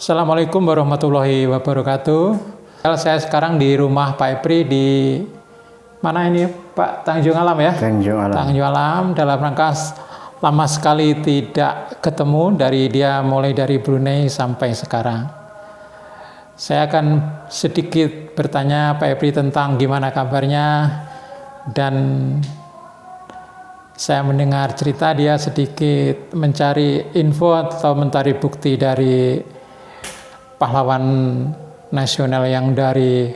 Assalamualaikum warahmatullahi wabarakatuh. Saya sekarang di rumah Pak Epri di mana ini Pak? Tanjung Alam ya? Tanjung Alam. Tanjung Alam, dalam rangka lama sekali tidak ketemu mulai dari Brunei sampai sekarang. Saya akan sedikit bertanya Pak Epri tentang gimana kabarnya, dan saya mendengar cerita dia sedikit mencari info atau mencari bukti dari pahlawan nasional yang dari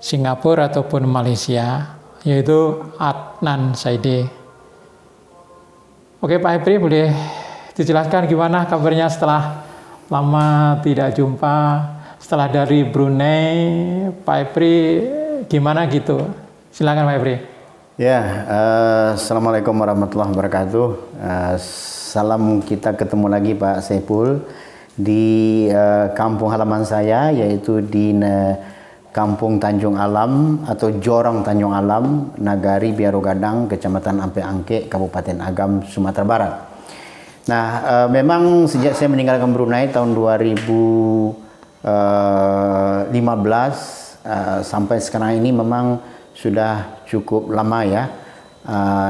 Singapura ataupun Malaysia, yaitu Adnan Saidi. Oke Pak Epri, boleh dijelaskan gimana kabarnya setelah lama tidak jumpa, setelah dari Brunei, Pak Epri gimana gitu? Silakan Pak Epri. Ya, Assalamualaikum warahmatullahi wabarakatuh. Salam kita ketemu lagi Pak Saiful di kampung halaman saya, yaitu di Kampung Tanjung Alam atau Jorong Tanjung Alam, Nagari Biaro Gadang, Kecamatan Ampe Angke, Kabupaten Agam, Sumatera Barat. Nah, memang sejak saya meninggalkan Brunei tahun 2015 sampai sekarang ini memang sudah cukup lama ya.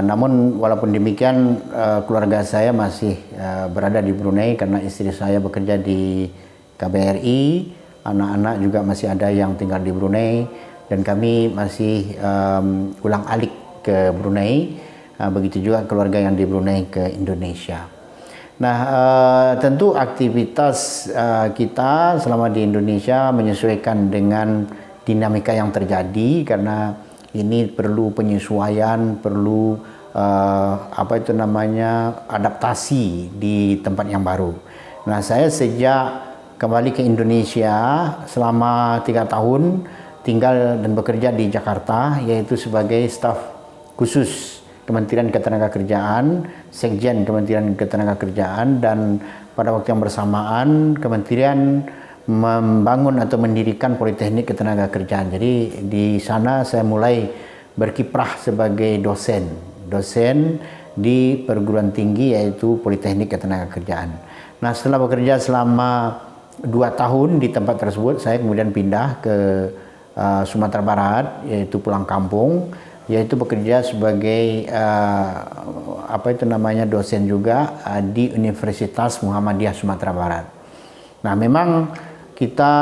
Namun walaupun demikian keluarga saya masih berada di Brunei karena istri saya bekerja di KBRI, anak-anak juga masih ada yang tinggal di Brunei, dan kami masih ulang-alik ke Brunei. Begitu juga keluarga yang di Brunei ke Indonesia. Nah, tentu aktivitas kita selama di Indonesia menyesuaikan dengan dinamika yang terjadi, karena ini perlu penyesuaian, perlu adaptasi di tempat yang baru. Nah, saya sejak kembali ke Indonesia selama 3 tahun tinggal dan bekerja di Jakarta, yaitu sebagai staf khusus Kementerian Ketenagakerjaan, Sekjen Kementerian Ketenagakerjaan, dan pada waktu yang bersamaan Kementerian membangun atau mendirikan Politeknik Ketenagakerjaan. Jadi di sana saya mulai berkiprah sebagai dosen di perguruan tinggi, yaitu Politeknik Ketenagakerjaan. Nah, setelah bekerja selama 2 tahun di tempat tersebut, saya kemudian pindah ke Sumatera Barat, yaitu pulang kampung, yaitu bekerja sebagai dosen juga di Universitas Muhammadiyah Sumatera Barat. Nah, memang kita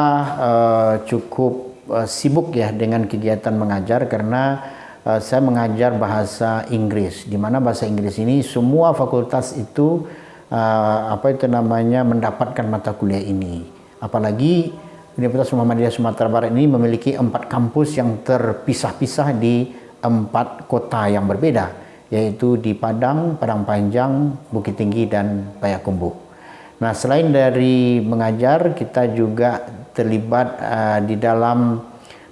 cukup sibuk ya dengan kegiatan mengajar, karena saya mengajar bahasa Inggris, di mana bahasa Inggris ini semua fakultas itu mendapatkan mata kuliah ini. Apalagi Universitas Muhammadiyah Sumatera Barat ini memiliki 4 kampus yang terpisah-pisah di 4 kota yang berbeda, yaitu di Padang, Padang Panjang, Bukit Tinggi, dan Payakumbuh. Nah, selain dari mengajar, kita juga terlibat di dalam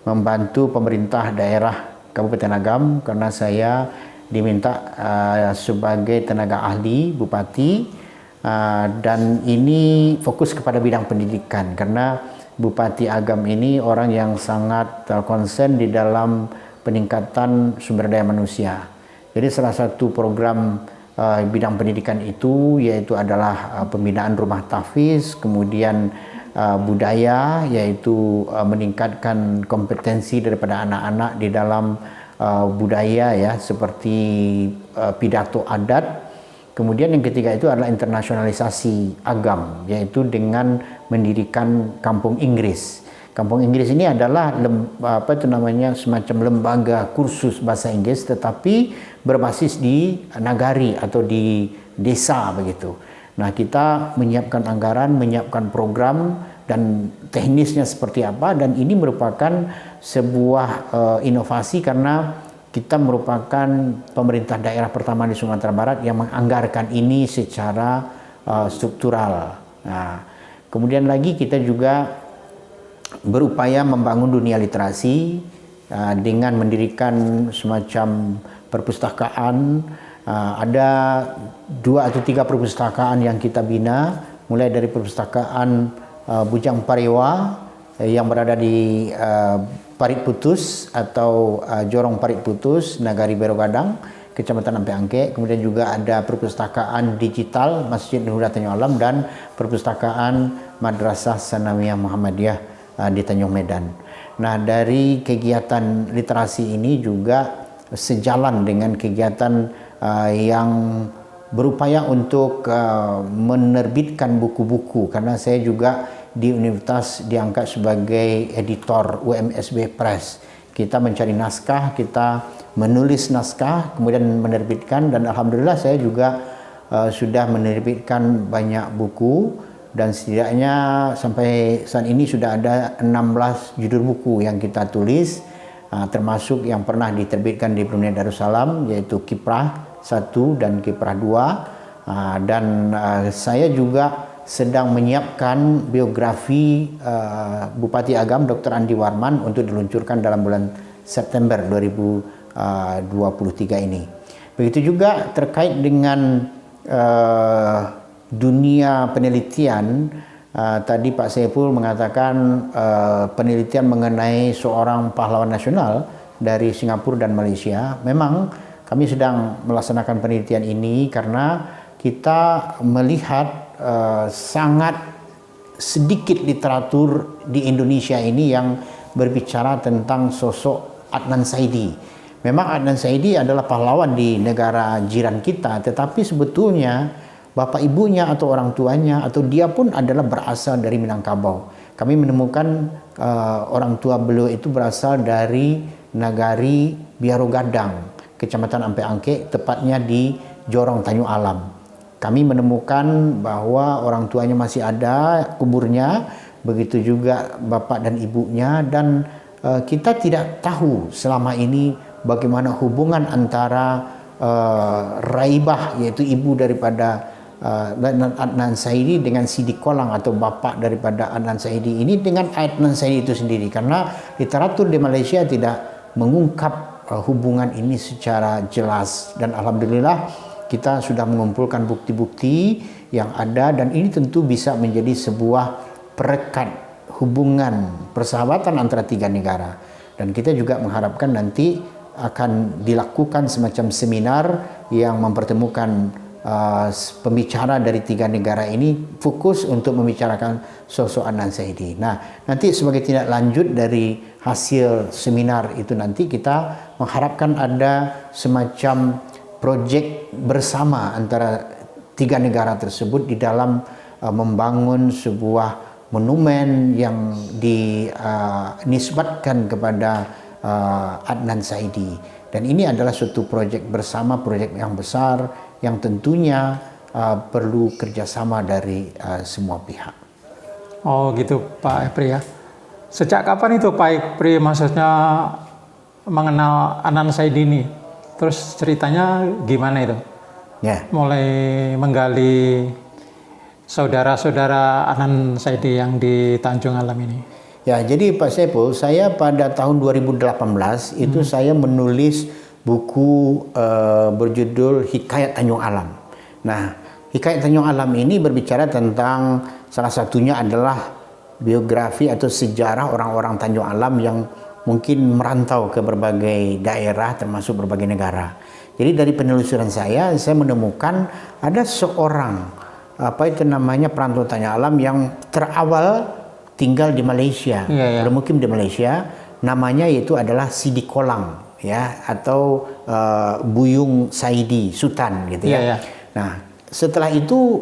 membantu pemerintah daerah Kabupaten Agam, karena saya diminta sebagai tenaga ahli Bupati, dan ini fokus kepada bidang pendidikan, karena Bupati Agam ini orang yang sangat konsen di dalam peningkatan sumber daya manusia. Jadi salah satu program bidang pendidikan itu yaitu adalah pembinaan rumah tahfiz, kemudian budaya, yaitu meningkatkan kompetensi daripada anak-anak di dalam budaya ya, seperti pidato adat. Kemudian yang ketiga itu adalah internasionalisasi agam, yaitu dengan mendirikan Kampung Inggris. Kampung Inggris ini adalah semacam lembaga kursus bahasa Inggris, tetapi berbasis di nagari atau di desa begitu. Nah, kita menyiapkan anggaran, menyiapkan program, dan teknisnya seperti apa, dan ini merupakan sebuah inovasi, karena kita merupakan pemerintah daerah pertama di Sumatera Barat yang menganggarkan ini secara struktural. Nah, kemudian lagi kita juga berupaya membangun dunia literasi dengan mendirikan semacam perpustakaan. Ada 2 atau 3 perpustakaan yang kita bina, mulai dari perpustakaan Bujang Parewa yang berada di Parit Putus atau Jorong Parit Putus, Nagari Biaro Gadang, Kecamatan Ampe Angke. Kemudian juga ada perpustakaan digital Masjid Nurul Tanjung Alam dan perpustakaan Madrasah Sanawiyah Muhammadiyah di Tanjung Medan. Nah, dari kegiatan literasi ini juga sejalan dengan kegiatan yang berupaya untuk menerbitkan buku-buku, karena saya juga di universitas diangkat sebagai editor UMSB Press. Kita mencari naskah, kita menulis naskah, kemudian menerbitkan, dan alhamdulillah saya juga sudah menerbitkan banyak buku, dan setidaknya sampai saat ini sudah ada 16 judul buku yang kita tulis, termasuk yang pernah diterbitkan di Brunei Darussalam, yaitu Kiprah 1 dan Kiprah 2. Dan saya juga sedang menyiapkan biografi Bupati Agam Dr. Andi Warman untuk diluncurkan dalam bulan September 2023 ini. Begitu juga terkait dengan dunia penelitian, tadi Pak Saiful mengatakan penelitian mengenai seorang pahlawan nasional dari Singapura dan Malaysia. Memang kami sedang melaksanakan penelitian ini karena kita melihat sangat sedikit literatur di Indonesia ini yang berbicara tentang sosok Adnan Saidi. Memang Adnan Saidi adalah pahlawan di negara jiran kita, tetapi sebetulnya bapak ibunya atau orang tuanya atau dia pun adalah berasal dari Minangkabau. Kami menemukan orang tua beliau itu berasal dari Nagari Biarogadang, Kecamatan Ampe Angke, tepatnya di Jorong Tanjung Alam. Kami menemukan bahwa orang tuanya masih ada kuburnya, begitu juga bapak dan ibunya, dan kita tidak tahu selama ini bagaimana hubungan antara Raibah, yaitu ibu daripada Adnan Saidi, dengan Sidi Kolang atau bapak daripada Adnan Saidi ini dengan Adnan Saidi itu sendiri, karena literatur di Malaysia tidak mengungkap hubungan ini secara jelas. Dan alhamdulillah kita sudah mengumpulkan bukti-bukti yang ada, dan ini tentu bisa menjadi sebuah perekat hubungan persahabatan antara tiga negara. Dan kita juga mengharapkan nanti akan dilakukan semacam seminar yang mempertemukan pembicara dari tiga negara ini, fokus untuk membicarakan sosok Adnan Saidi. Nah, nanti sebagai tindak lanjut dari hasil seminar itu, nanti kita mengharapkan ada semacam proyek bersama antara tiga negara tersebut di dalam membangun sebuah monumen yang dinisbatkan kepada Adnan Saidi. Dan ini adalah suatu proyek bersama, proyek yang besar yang tentunya perlu kerjasama dari semua pihak. Oh gitu Pak Epri ya. Sejak kapan itu Pak Epri maksudnya mengenal Adnan Saidi ini? Terus ceritanya gimana itu? Ya. Mulai menggali saudara-saudara Adnan Saidi yang di Tanjung Alam ini. Ya, jadi Pak Saiful, saya pada tahun 2018 itu saya menulis buku berjudul Hikayat Tanjung Alam. Nah, Hikayat Tanjung Alam ini berbicara tentang, salah satunya adalah biografi atau sejarah orang-orang Tanjung Alam yang mungkin merantau ke berbagai daerah termasuk berbagai negara. Jadi dari penelusuran saya menemukan ada seorang perantau Tanjung Alam yang terawal tinggal di Malaysia, bermukim di Malaysia, namanya yaitu adalah Sidi Kolang, ya, atau Buyung Saidi Sultan gitu ya. Nah, setelah itu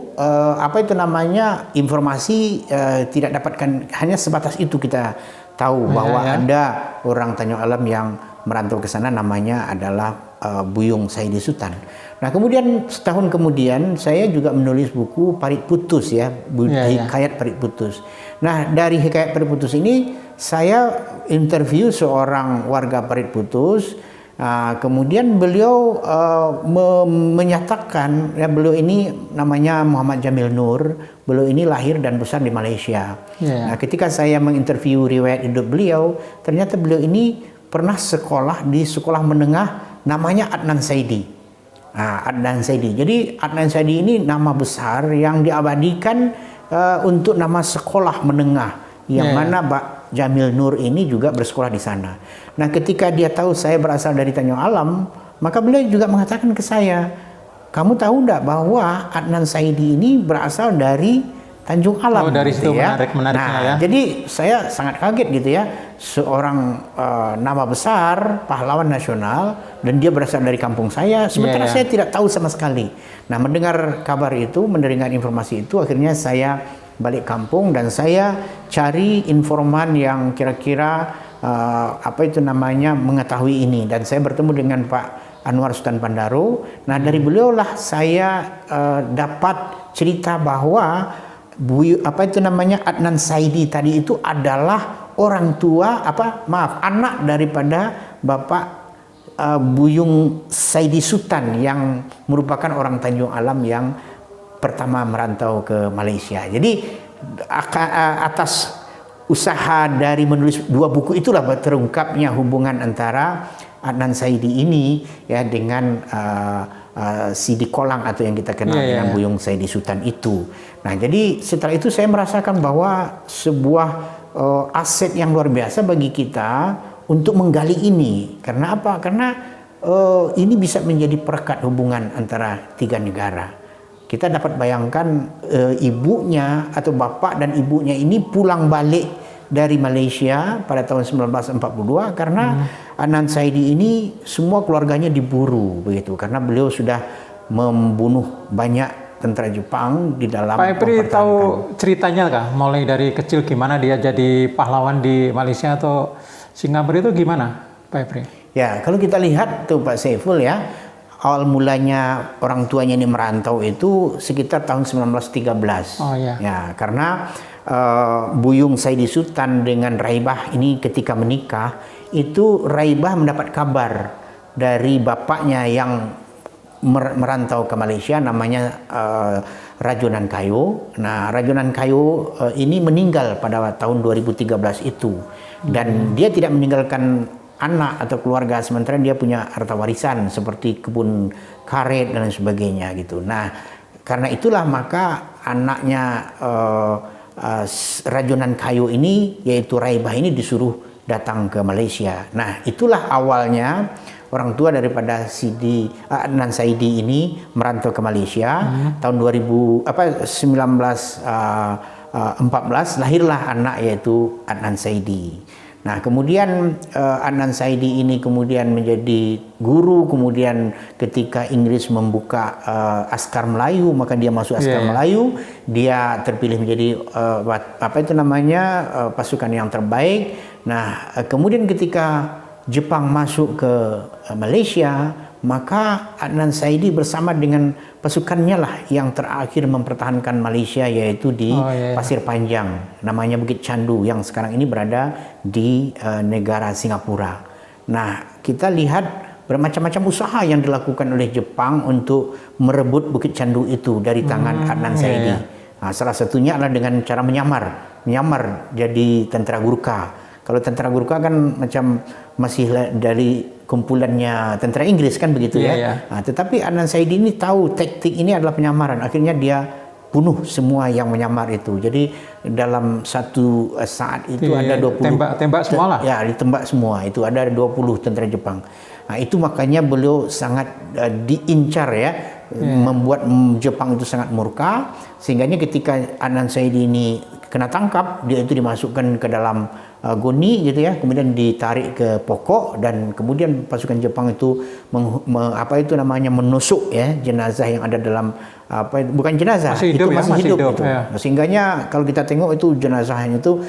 informasi tidak dapatkan, hanya sebatas itu kita tahu bahwa ada orang Tanjung Alam yang merantau ke sana, namanya adalah Buyung Saidi Sultan. Nah, kemudian setahun kemudian saya juga menulis buku Parit Putus ya, Hikayat Parit Putus. Nah, dari Hikayat Parit Putus ini saya interview seorang warga Parit Putus. Kemudian beliau menyatakan, ya, beliau ini namanya Muhammad Jamil Nur, beliau ini lahir dan besar di Malaysia. Nah, ketika saya menginterview riwayat hidup beliau, ternyata beliau ini pernah sekolah di sekolah menengah namanya Adnan Saidi. Adnan Saidi. Jadi Adnan Saidi ini nama besar yang diabadikan untuk nama sekolah menengah, yang mana Pak Jamil Nur ini juga bersekolah di sana. Nah, ketika dia tahu saya berasal dari Tanjung Alam, maka beliau juga mengatakan ke saya, kamu tahu enggak bahwa Adnan Saidi ini berasal dari Tanjung Alam. Oh, dari gitu situ ya. menariknya Nah, ya. jadi saya sangat kaget gitu ya, seorang nama besar, pahlawan nasional, dan dia berasal dari kampung saya, sementara saya tidak tahu sama sekali. Nah, mendengar kabar itu, mendengar informasi itu, akhirnya saya balik kampung dan saya cari informan yang kira-kira mengetahui ini, dan saya bertemu dengan Pak Anwar Sultan Pandaro. Nah, dari beliaulah saya dapat cerita bahwa Adnan Saidi tadi itu adalah orang tua anak daripada Bapak Buyung Saidi Sultan yang merupakan orang Tanjung Alam yang pertama merantau ke Malaysia. Jadi atas usaha dari menulis 2 buku itulah terungkapnya hubungan antara Adnan Saidi ini ya dengan Sidi Kolang atau yang kita kenal dengan Buyung Saidi Sultan itu. Nah, jadi setelah itu saya merasakan bahwa sebuah aset yang luar biasa bagi kita untuk menggali ini. Karena apa? Karena ini bisa menjadi perekat hubungan antara 3 negara. Kita dapat bayangkan ibunya atau bapak dan ibunya ini pulang balik dari Malaysia pada tahun 1942 karena Adnan Saidi ini semua keluarganya diburu begitu karena beliau sudah membunuh banyak tentara Jepang di dalam. Pak Epri tahu ceritanya kah? Mulai dari kecil gimana dia jadi pahlawan di Malaysia atau Singapura itu gimana, Pak Epri? Ya, kalau kita lihat tuh Pak Saiful ya, awal mulanya orang tuanya ini merantau itu sekitar tahun 1913. Oh ya. Ya, karena Buyung Saidi Sultan dengan Raibah ini ketika menikah itu Raibah mendapat kabar dari bapaknya yang merantau ke Malaysia namanya Rajunan Kayo. Nah, Rajunan Kayo ini meninggal pada tahun 2013 itu dan dia tidak meninggalkan anak atau keluarga, sementara dia punya harta warisan seperti kebun karet dan sebagainya gitu. Nah, karena itulah maka anaknya Rajunan Kayo ini yaitu Raibah ini disuruh datang ke Malaysia. Nah, itulah awalnya orang tua daripada Adnan Saidi ini merantau ke Malaysia tahun 1914 lahirlah anak yaitu Adnan Saidi. Nah, kemudian Adnan Saidi ini kemudian menjadi guru, kemudian ketika Inggris membuka Askar Melayu, maka dia masuk Askar Melayu, dia terpilih menjadi pasukan yang terbaik. Nah, kemudian ketika Jepang masuk ke Malaysia, maka Adnan Saidi bersama dengan pasukannya lah yang terakhir mempertahankan Malaysia yaitu di Pasir Panjang, namanya Bukit Candu yang sekarang ini berada di negara Singapura. Nah, kita lihat bermacam-macam usaha yang dilakukan oleh Jepang untuk merebut Bukit Candu itu dari tangan Adnan Saidi. Nah, salah satunya adalah dengan cara menyamar jadi tentara Gurkha. Kalau tentara Gurkha kan macam masih dari kumpulannya tentara Inggris kan begitu ya. Nah, tetapi Adnan Saidi ini tahu taktik ini adalah penyamaran. Akhirnya dia bunuh semua yang menyamar itu. Jadi dalam satu saat itu ada 20 tembak semua lah. Ya, ditembak semua. Itu ada 20 tentara Jepang. Nah, itu makanya beliau sangat diincar ya. Membuat Jepang itu sangat murka sehingganya ketika Adnan Saidi ini kena tangkap, dia itu dimasukkan ke dalam goni gitu ya, kemudian ditarik ke pokok dan kemudian pasukan Jepang itu menusuk ya jenazah yang ada dalam bukan jenazah masih hidup, masih hidup itu. Ya. Sehingganya kalau kita tengok itu jenazahnya itu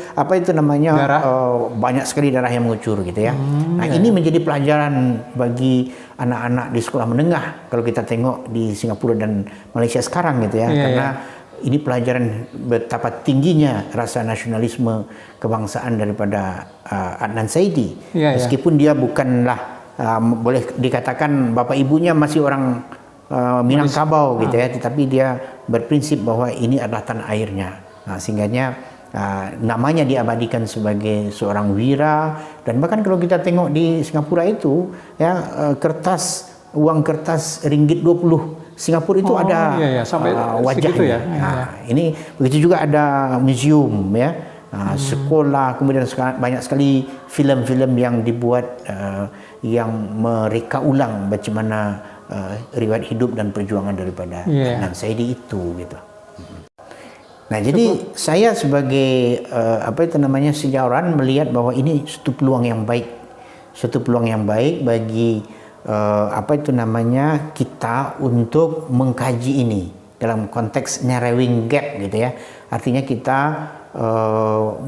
banyak sekali darah yang mengucur gitu ya. Ini menjadi pelajaran bagi anak-anak di sekolah menengah kalau kita tengok di Singapura dan Malaysia sekarang gitu ya, karena ini pelajaran betapa tingginya rasa nasionalisme kebangsaan daripada Adnan Saidi. Meskipun dia bukanlah boleh dikatakan bapak ibunya masih orang Minangkabau gitu ya, tetapi dia berprinsip bahwa ini adalah tanah airnya. Nah, sehingganya namanya diabadikan sebagai seorang wira, dan bahkan kalau kita tengok di Singapura itu ya uang kertas ringgit 20 Singapura itu ada sampai wajahnya. Ya. Nah, ini begitu juga ada museum ya, sekolah, kemudian banyak sekali film-film yang dibuat yang mereka ulang bagaimana riwayat hidup dan perjuangan daripada Adnan Saidi itu gitu. Nah, jadi saya sebagai sejarawan melihat bahwa ini satu peluang yang baik, bagi kita untuk mengkaji ini dalam konteks narrowing gap gitu ya. Artinya kita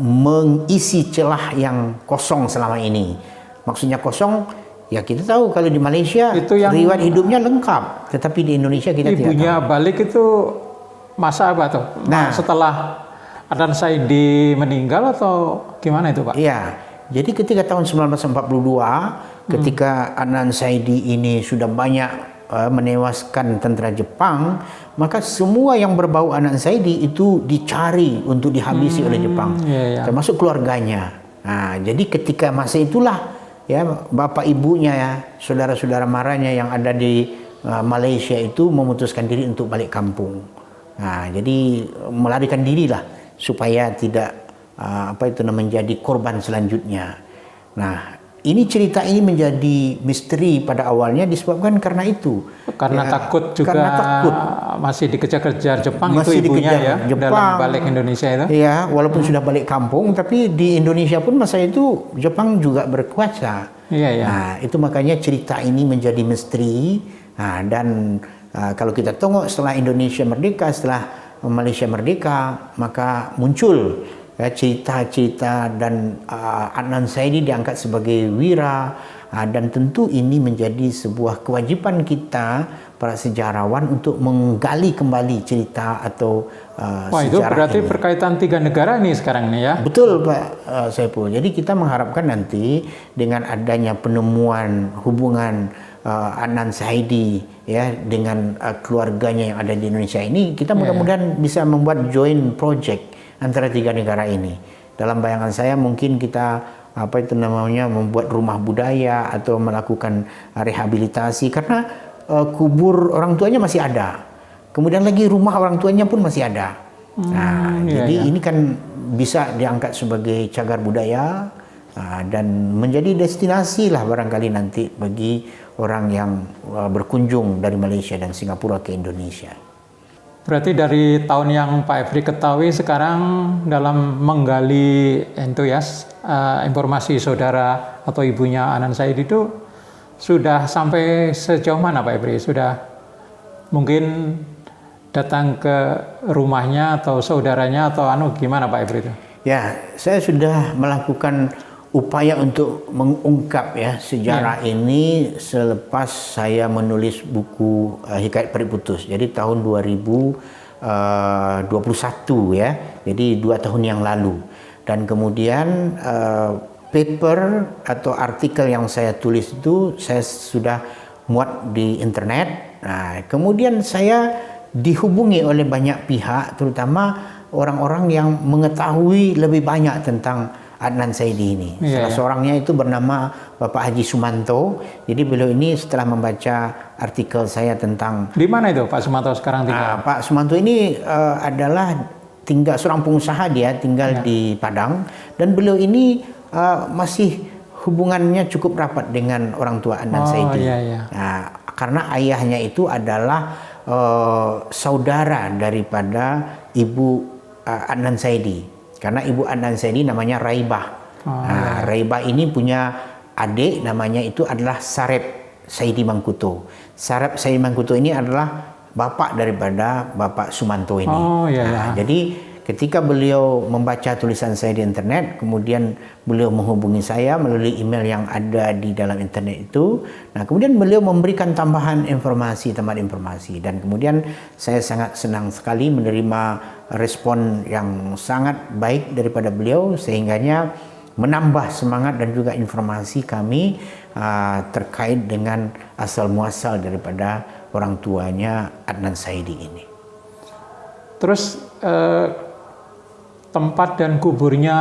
mengisi celah yang kosong selama ini. Maksudnya kosong, ya kita tahu kalau di Malaysia itu yang riwayat hidupnya lengkap, tetapi di Indonesia kita tidak tahu. Ibunya balik itu masa apa tuh? Nah, setelah Adnan Saidi meninggal atau gimana itu, Pak? Iya, jadi ketika tahun 1942, ketika Adnan Saidi ini sudah banyak menewaskan tentara Jepang, maka semua yang berbau Adnan Saidi itu dicari untuk dihabisi oleh Jepang, termasuk keluarganya. Nah, jadi ketika masa itulah ya bapak ibunya ya, saudara-saudara maranya yang ada di Malaysia itu memutuskan diri untuk balik kampung. Nah, jadi melarikan diri lah supaya tidak menjadi korban selanjutnya. Nah, ini cerita ini menjadi misteri pada awalnya disebabkan karena itu. Karena ya, takut juga, karena takut. Masih dikejar-kejar Jepang, masih itu ibunya ya, Jepang, dalam balik Indonesia itu. Ya, walaupun sudah balik kampung, tapi di Indonesia pun masa itu Jepang juga berkuasa. Iya, iya. Nah, itu makanya cerita ini menjadi misteri. Nah, dan kalau kita tengok setelah Indonesia merdeka, setelah Malaysia merdeka, maka muncul ya, cerita-cerita dan Adnan Saidi diangkat sebagai wira, dan tentu ini menjadi sebuah kewajiban kita para sejarawan untuk menggali kembali cerita atau Wah, itu berarti ini. Berkaitan 3 negara ini sekarang nih ya? Betul Pak Saiful. Jadi kita mengharapkan nanti dengan adanya penemuan hubungan Adnan Saidi ya dengan keluarganya yang ada di Indonesia ini, kita mudah-mudahan bisa membuat joint project antara 3 negara ini. Dalam bayangan saya mungkin kita membuat rumah budaya atau melakukan rehabilitasi, karena kubur orang tuanya masih ada. Kemudian lagi rumah orang tuanya pun masih ada. Jadi ini kan bisa diangkat sebagai cagar budaya dan menjadi destinasi lah barangkali nanti bagi orang yang berkunjung dari Malaysia dan Singapura ke Indonesia. Berarti dari tahun yang Pak Efri ketahui sekarang dalam menggali informasi saudara atau ibunya Adnan Saidi itu sudah sampai sejauh mana Pak Efri? Sudah mungkin datang ke rumahnya atau saudaranya atau gimana Pak Efri itu? Ya, saya sudah melakukan upaya untuk mengungkap ya sejarah ini selepas saya menulis buku Hikayat Peri Putus. Jadi tahun 2021 ya. Jadi 2 tahun yang lalu. Dan kemudian paper atau artikel yang saya tulis itu saya sudah muat di internet. Nah, kemudian saya dihubungi oleh banyak pihak, terutama orang-orang yang mengetahui lebih banyak tentang Adnan Saidi ini. Salah seorangnya itu bernama Bapak Haji Sumanto. Jadi beliau ini setelah membaca artikel saya tentang... Di mana itu Pak Sumanto sekarang tinggal? Pak Sumanto ini adalah seorang pengusaha, dia tinggal di Padang. Dan beliau ini masih hubungannya cukup rapat dengan orang tua Adnan Saidi. Nah, karena ayahnya itu adalah saudara daripada ibu Adnan Saidi. Karena ibu Adnan Saidi namanya Raibah. Raibah ini punya adik namanya itu adalah Sarep Saidi Mangkuto. Sarep Saidi Mangkuto ini adalah bapak daripada Bapak Sumanto ini. Jadi ketika beliau membaca tulisan saya di internet, kemudian beliau menghubungi saya melalui email yang ada di dalam internet itu. Nah, kemudian beliau memberikan tambahan informasi. Dan kemudian saya sangat senang sekali menerima respon yang sangat baik daripada beliau, sehingganya menambah semangat dan juga informasi kami terkait dengan asal muasal daripada orang tuanya Adnan Saidi ini. Terus tempat dan kuburnya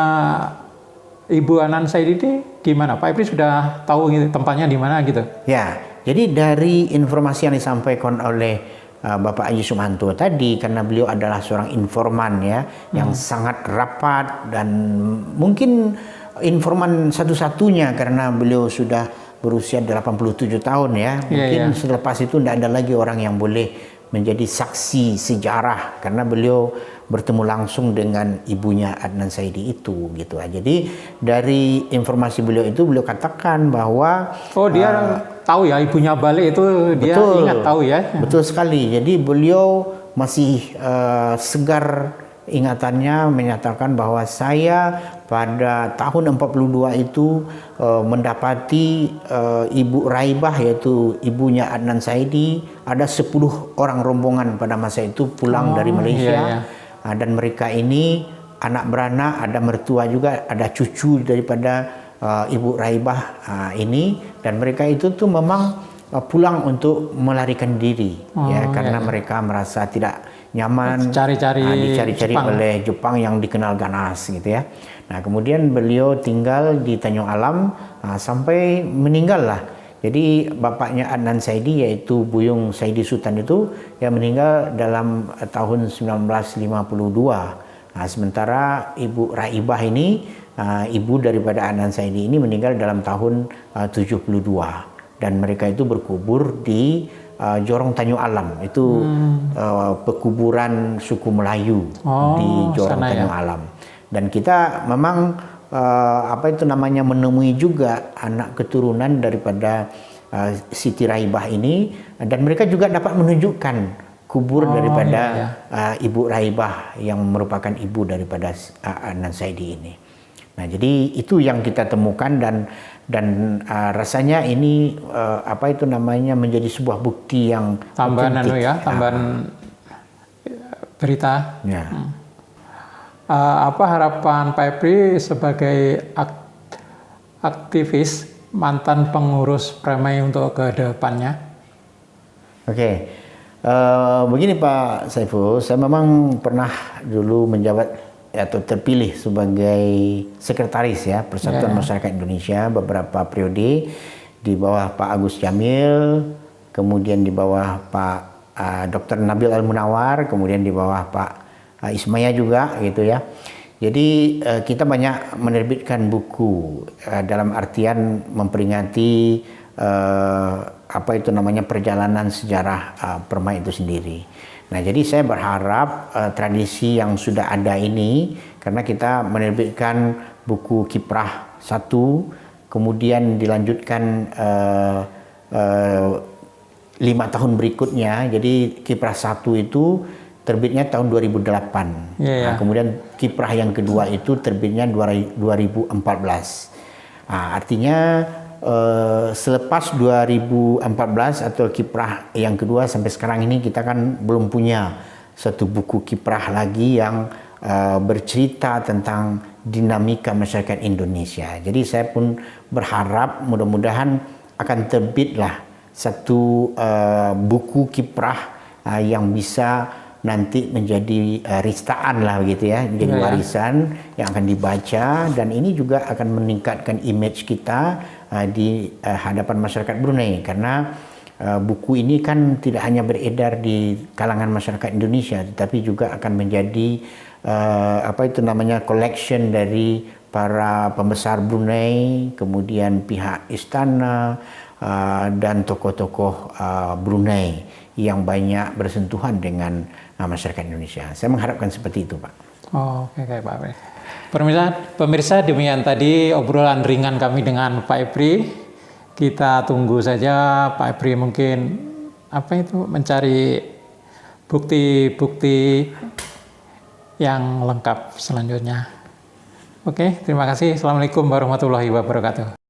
Ibu Adnan Saidi ini gimana? Pak Efri sudah tahu tempatnya di mana gitu? Ya, jadi dari informasi yang disampaikan oleh Bapak Haji Sumanto tadi, karena beliau adalah seorang informan ya, yang sangat rapat dan mungkin informan satu-satunya karena beliau sudah berusia 87 tahun ya. Mungkin selepas itu tidak ada lagi orang yang boleh menjadi saksi sejarah karena beliau bertemu langsung dengan ibunya Adnan Saidi itu gitu. Jadi dari informasi beliau itu beliau katakan bahwa dia tahu ya ibunya balik itu, dia betul, ingat tahu ya. Betul sekali. Jadi beliau masih segar ingatannya menyatakan bahwa saya pada tahun 42 itu mendapati Ibu Raibah, yaitu ibunya Adnan Saidi, ada 10 orang rombongan pada masa itu pulang dari Malaysia. Dan mereka ini anak beranak, ada mertua juga, ada cucu daripada Ibu Raibah ini, dan mereka itu tuh memang pulang untuk melarikan diri karena mereka merasa tidak nyaman dicari-cari oleh Jepang yang dikenal ganas gitu ya. Nah, kemudian beliau tinggal di Tanjung Alam sampai meninggal lah. Jadi bapaknya Adnan Saidi, yaitu Buyung Saidi Sultan itu, yang meninggal dalam tahun 1952. Nah, sementara Ibu Raibah ini, ibu daripada Adnan Saidi ini, meninggal dalam tahun 72. Dan mereka itu berkubur di Jorong Tanjung Alam. Itu pekuburan suku Melayu di Jorong Tanjung Alam. Dan kita memang menemui juga anak keturunan daripada Siti Raibah ini, dan mereka juga dapat menunjukkan kubur daripada Ibu Raibah yang merupakan ibu daripada Adnan Saidi ini. Nah, jadi itu yang kita temukan, dan rasanya ini menjadi sebuah bukti yang tambahan tambahan berita. Ya. Apa harapan Pak Epri sebagai aktivis mantan pengurus Premai untuk ke depannya? Oke. Begini Pak Saiful, saya memang pernah dulu menjabat atau terpilih sebagai sekretaris Persatuan Masyarakat Indonesia beberapa periode di bawah Pak Agus Jamil, kemudian di bawah Pak Dr. Nabil Al-Munawar, kemudian di bawah Pak Ismaya juga gitu ya. Jadi kita banyak menerbitkan buku dalam artian memperingati perjalanan sejarah Permai itu sendiri. Nah, jadi saya berharap tradisi yang sudah ada ini, karena kita menerbitkan buku Kiprah 1, kemudian dilanjutkan 5 tahun berikutnya. Jadi Kiprah 1 itu terbitnya tahun 2008. Nah, kemudian Kiprah yang kedua itu terbitnya 2014. Nah, artinya selepas 2014 atau Kiprah yang kedua sampai sekarang ini, kita kan belum punya satu buku Kiprah lagi yang bercerita tentang dinamika masyarakat Indonesia. Jadi saya pun berharap mudah-mudahan akan terbitlah satu buku Kiprah yang bisa nanti menjadi ristaan lah begitu ya, menjadi warisan yang akan dibaca, dan ini juga akan meningkatkan image kita di hadapan masyarakat Brunei, karena buku ini kan tidak hanya beredar di kalangan masyarakat Indonesia, tetapi juga akan menjadi collection dari para pembesar Brunei, kemudian pihak istana dan tokoh-tokoh Brunei yang banyak bersentuhan dengan masyarakat Indonesia. Saya mengharapkan seperti itu, Pak. Oke, Pak. Pemirsa, demikian tadi obrolan ringan kami dengan Pak Epri. Kita tunggu saja Pak Epri mungkin mencari bukti-bukti yang lengkap selanjutnya. Oke, terima kasih. Assalamualaikum warahmatullahi wabarakatuh.